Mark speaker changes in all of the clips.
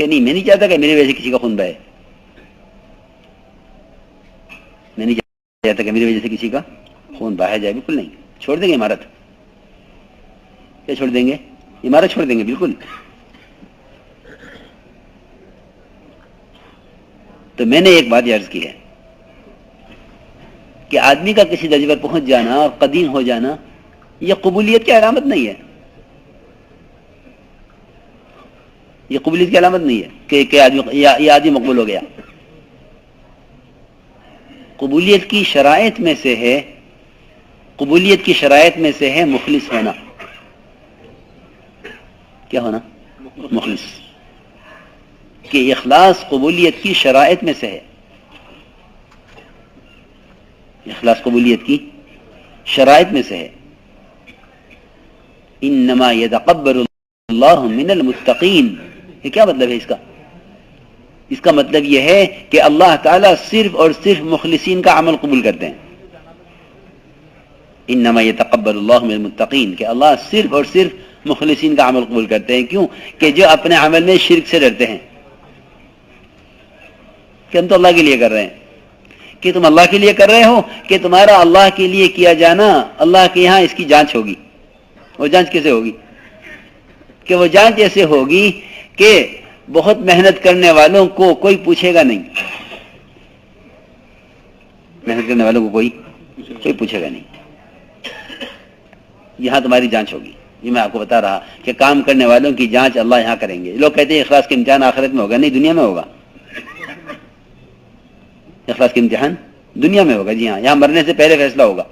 Speaker 1: کہ نہیں میں نہیں چاہتا کہ میری وجہ سے کسی کا خون بہے، میں نہیں چاہتا کہ میری وجہ سے کسی کا خون بہایا جائے، بالکل نہیں، چھوڑ دیں گے عمارت، کیا چھوڑ دیں گے؟ عمارت چھوڑ دیں گے بالکل. تو میں نے ایک بات عرض کی ہے کہ آدمی کا کسی درجے پر پہنچ جانا اور قدیم ہو جانا یہ قبولیت کی علامت نہیں ہے، یہ قبولیت کی علامت نہیں ہے کہ آدمی مقبول ہو گیا. قبولیت کی شرائط میں سے ہے، قبولیت کی شرائط میں سے ہے مخلص ہونا. کیا ہونا؟ مخلص. کہ اخلاص قبولیت کی شرائط میں سے ہے، اخلاص قبولیت کی شرائط میں سے ہے. انما يتقبل اللہ من المتقین. یہ کیا مطلب ہے اس کا؟ اس کا مطلب یہ ہے کہ اللہ تعالیٰ صرف اور صرف مخلصین کا عمل قبول کرتے ہیں. انما يتقبل اللہ من المتقین، کہ اللہ صرف اور صرف مخلصین کا عمل قبول کرتے ہیں. کیوں؟ کہ جو اپنے عمل میں شرک سے ڈرتے ہیں، کہ ہم تو اللہ کے لیے کر رہے ہیں. کہ تم اللہ کے لیے کر رہے ہو کہ تمہارا اللہ کے لیے کیا جانا اللہ کے یہاں اس کی جانچ ہوگی. وہ جانچ کیسے ہوگی؟ کہ وہ جانچ ایسے ہوگی کہ بہت محنت کرنے والوں کو کوئی پوچھے گا نہیں، محنت کرنے والوں کو کوئی پوچھے گا نہیں. یہاں تمہاری جانچ ہوگی. یہ میں آپ کو بتا رہا کہ کام کرنے والوں کی جانچ اللہ یہاں کریں گے. لوگ کہتے ہیں اخلاص کا امتحان آخرت میں ہوگا، نہیں دنیا میں ہوگا. اخلاص کا امتحان دنیا میں ہوگا. جی ہاں، یہاں مرنے سے پہلے فیصلہ ہوگا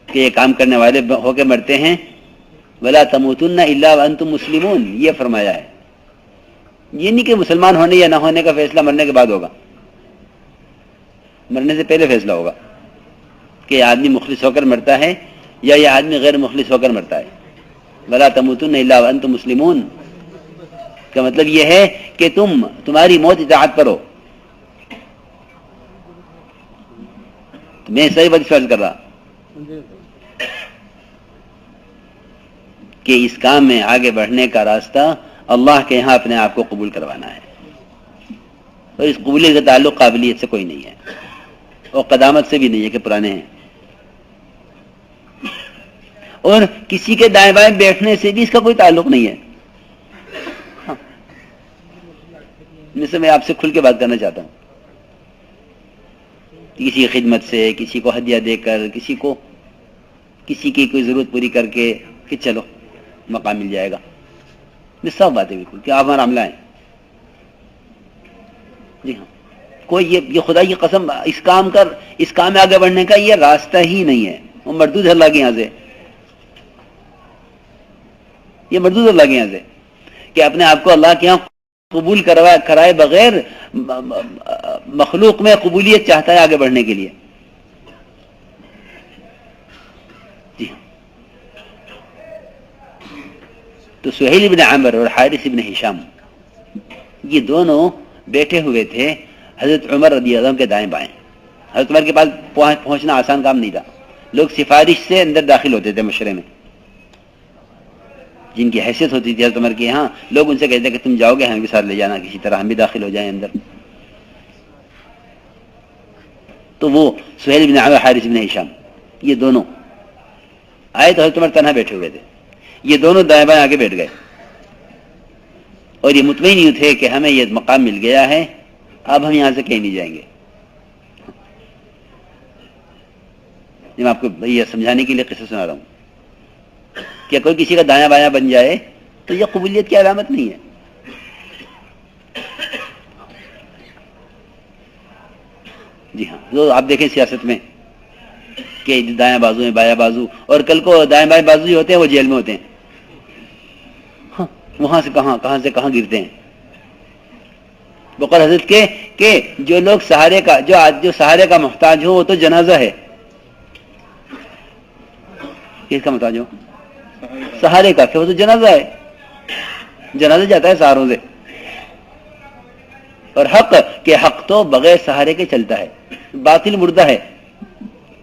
Speaker 1: کہ یہ کام کرنے والے ہو کے مرتے ہیں. وَلَا تَمُوتُنَّ إِلَّا وَأَنْتُمْ مُسْلِمُونَ، یہ فرمایا ہے. یہ نہیں کہ مسلمان ہونے یا نہ ہونے کا فیصلہ مرنے کے بعد ہوگا، مرنے سے پہلے فیصلہ ہوگا کہ یہ آدمی مخلص ہو کر مرتا ہے یا یہ آدمی غیر مخلص ہو کر مرتا ہے. وَلَا تَمُوتُنَّ إِلَّا وَأَنْتُمْ مُسْلِمُونَ کا مطلب یہ ہے کہ تمہاری موت اطاعت پر ہو. میں صحیح بات فرض کر رہا کہ اس کام میں آگے بڑھنے کا راستہ اللہ کے یہاں اپنے آپ کو قبول کروانا ہے. اور اس قبولیت کا تعلق قابلیت سے کوئی نہیں ہے اور قدامت سے بھی نہیں ہے کہ پرانے ہیں. اور کسی کے دائیں بائیں بیٹھنے سے بھی اس کا کوئی تعلق نہیں ہے. جیسے میں آپ سے کھل کے بات کرنا چاہتا ہوں، کسی کی خدمت سے، کسی کو ہدیہ دے کر، کسی کی کوئی ضرورت پوری کر کے کہ چلو مقام مل جائے گا، یہ سب باتیں بالکل کہ آپ ہمارا عملہ ہیں. جی ہاں، کوئی یہ خدا کی قسم اس کام میں آگے بڑھنے کا یہ راستہ ہی نہیں ہے. وہ مردود ہے اللہ کے یہاں سے، یہ مردود اللہ کے یہاں سے کہ اپنے آپ کو اللہ کے یہاں قبول کرائے بغیر مخلوق میں قبولیت چاہتا ہے آگے بڑھنے کے لیے. جی ہاں. تو سہیل بن عامر اور حارث بن ہشام یہ دونوں بیٹھے ہوئے تھے حضرت عمر رضی اللہ عنہ کے دائیں بائیں. حضرت عمر کے پاس پہنچنا آسان کام نہیں تھا. لوگ سفارش سے اندر داخل ہوتے تھے مشورے میں، جن کی حیثیت ہوتی تھی حضرت عمر کے یہاں. لوگ ان سے کہتے کہ تم جاؤ گے ہمیں بھی ساتھ لے جانا، کسی طرح ہم بھی داخل ہو جائیں اندر. تو وہ سہیل بن عامر حارث بن ہشام یہ دونوں آئے تو حضرت عمر تنہا بیٹھے ہوئے تھے. یہ دونوں دائیں بائیں آگے بیٹھ گئے اور یہ مطمئن ہی تھے کہ ہمیں یہ مقام مل گیا ہے، اب ہم یہاں سے کہیں نہیں جائیں گے. میں آپ کو یہ سمجھانے کے لیے قصہ سنا رہا ہوں کہ کوئی کسی کا دایاں بایاں بن جائے تو یہ قبولیت کی علامت نہیں ہے. جی ہاں، جو آپ دیکھیں سیاست میں کہ دایاں بازو ہیں بایاں بازو، اور کل کو دائیں بائیں بازو ہی ہوتے ہیں وہ جیل میں ہوتے ہیں. ہاں، وہاں سے کہاں سے کہاں گرتے ہیں. بقول حضرت کے کہ جو لوگ جو سہارے کا محتاج ہو وہ تو جنازہ ہے. کس کا محتاج ہو؟ سہارے کا، کہ وہ تو جنازہ ہے، جنازہ جاتا ہے سہاروں سے. اور حق تو بغیر سہارے کے چلتا ہے. باطل مردہ ہے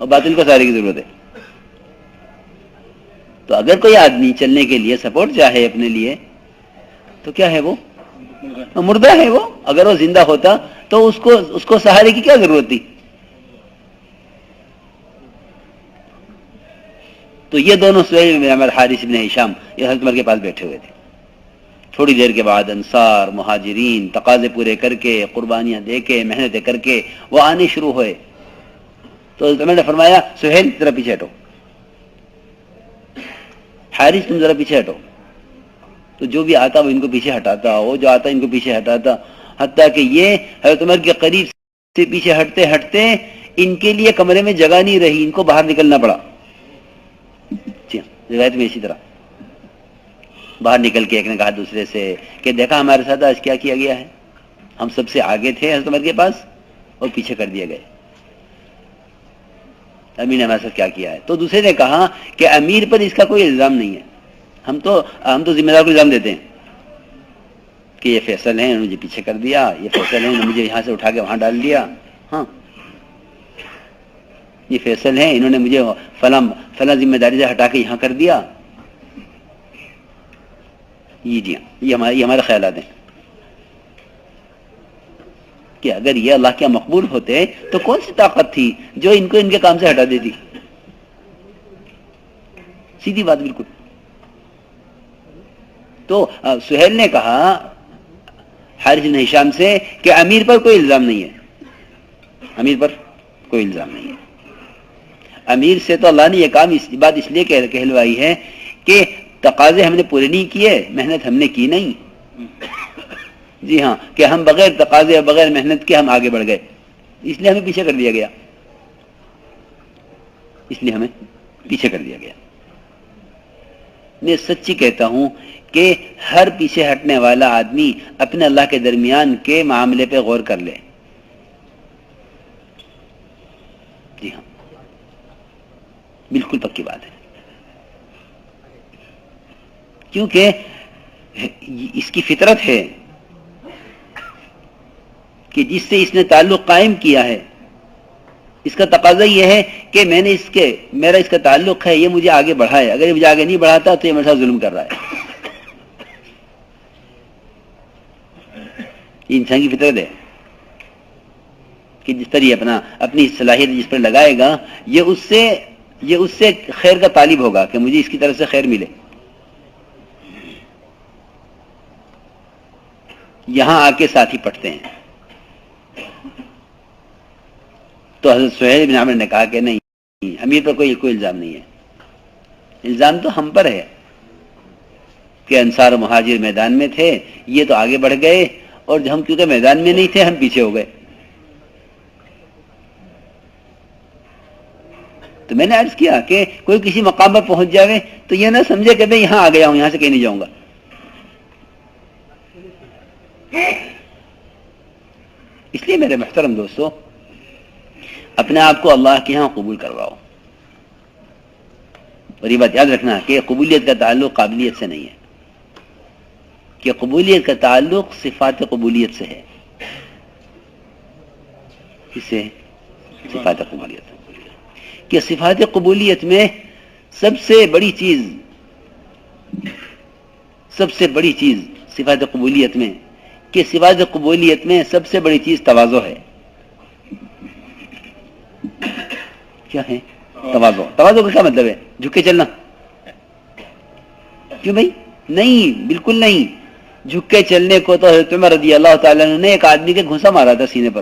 Speaker 1: اور باطل کو سہارے کی ضرورت ہے. تو اگر کوئی آدمی چلنے کے لیے سپورٹ چاہے اپنے لیے تو کیا ہے وہ مردہ ہے وہ. اگر وہ زندہ ہوتا تو اس کو سہارے کی کیا ضرورت تھی؟ تو یہ دونوں سہیل بن عمرو حارث بن ہشام یہ حضرت عمر کے پاس بیٹھے ہوئے تھے. تھوڑی دیر کے بعد انصار مہاجرین تقاضے پورے کر کے قربانیاں دے کے محنتیں کر کے وہ آنے شروع ہوئے. تو حضرت عمر نے فرمایا سہیل ذرا پیچھے ہٹو، حارث تم ذرا پیچھے ہٹو. تو جو بھی آتا وہ ان کو پیچھے ہٹاتا، وہ جو آتا ان کو پیچھے ہٹاتا، حتیٰ کہ یہ حضرت عمر کے قریب سے پیچھے ہٹتے ہٹتے ان کے لیے کمرے میں جگہ نہیں رہی، ان کو باہر نکلنا پڑا. روایت میں اسی طرح باہر نکل کے ایک نے کہا دوسرے سے کہ دیکھا ہمارے ساتھ آج کیا کیا گیا ہے، ہم سب سے آگے تھے حضرت عمر کے پاس اور پیچھے کر دیے گئے. امیر نے ہمارے ساتھ کیا کیا ہے. تو دوسرے نے کہا کہ امیر پر اس کا کوئی الزام نہیں ہے، ہم تو ذمہ دار کو الزام دیتے ہیں کہ یہ فیصل ہیں انہوں نے مجھے پیچھے کر دیا، یہ فیصل ہیں انہوں نے مجھے یہاں سے اٹھا کے وہاں ڈال دیا، ہاں یہ فیصل ہیں انہوں نے مجھے فلاں ذمہ داری سے ہٹا کے یہاں کر دیا. یہ جی یہ ہمارے خیالات ہیں کہ اگر یہ اللہ کے مقبول ہوتے تو کون سی طاقت تھی جو ان کو ان کے کام سے ہٹا دیتی؟ سیدھی بات بالکل. تو سہیل نے کہا حارث بن ہشام سے کہ امیر پر کوئی الزام نہیں ہے، امیر پر کوئی الزام نہیں ہے. امیر سے تو اللہ نے یہ کام اس بات اس لیے کہلوائی ہے کہ تقاضے ہم نے پورے نہیں کیے، محنت ہم نے کی نہیں. جی ہاں کہ ہم بغیر تقاضے اور بغیر محنت کے ہم آگے بڑھ گئے، اس لیے ہمیں پیچھے کر دیا گیا، اس لیے ہمیں پیچھے کر دیا گیا. میں سچی کہتا ہوں کہ ہر پیچھے ہٹنے والا آدمی اپنے اللہ کے درمیان کے معاملے پہ غور کر لے. جی ہاں بالکل پکی بات ہے، کیونکہ اس کی فطرت ہے کہ جس سے اس نے تعلق قائم کیا ہے اس کا تقاضا یہ ہے کہ میں نے میرا اس کا تعلق ہے، یہ مجھے آگے بڑھائے. اگر یہ مجھے آگے نہیں بڑھاتا تو یہ میرے ساتھ ظلم کر رہا ہے. یہ انسان کی فطرت ہے کہ جس پر یہ اپنی صلاحیت جس پر لگائے گا یہ اس سے خیر کا طالب ہوگا کہ مجھے اس کی طرف سے خیر ملے. یہاں آ کے ساتھی پٹتے ہیں. تو حضرت سہیل بن عمرو نے کہا کہ نہیں، امیر پر کوئی الزام نہیں ہے، الزام تو ہم پر ہے کہ انصار و مہاجر میدان میں تھے، یہ تو آگے بڑھ گئے اور ہم کیونکہ میدان میں نہیں تھے ہم پیچھے ہو گئے. تو میں نے عرض کیا کہ کوئی کسی مقام پر پہنچ جاوے تو یہ نہ سمجھے کہ میں یہاں آ گیا ہوں، یہاں سے کہیں نہیں جاؤں گا. اس لیے میرے محترم دوستو اپنے آپ کو اللہ کے ہاں قبول کرواؤ. اور یہ بات یاد رکھنا کہ قبولیت کا تعلق قابلیت سے نہیں ہے، کہ قبولیت کا تعلق صفات قبولیت سے ہے. کس سے؟ صفات قبولیت. کہ صفات قبولیت میں سب سے بڑی چیز صفات قبولیت میں کہ صفات قبولیت میں سب سے بڑی چیز تواضع ہے. کیا ہے تواضع؟ تواضع کا کیا مطلب ہے؟ جھک کے چلنا؟ کیوں بھائی؟ نہیں، بالکل نہیں. جھک کے چلنے کو تو حضرت عمر رضی اللہ تعالیٰ عنہ نے ایک آدمی کے گھونسا مارا تھا سینے پر.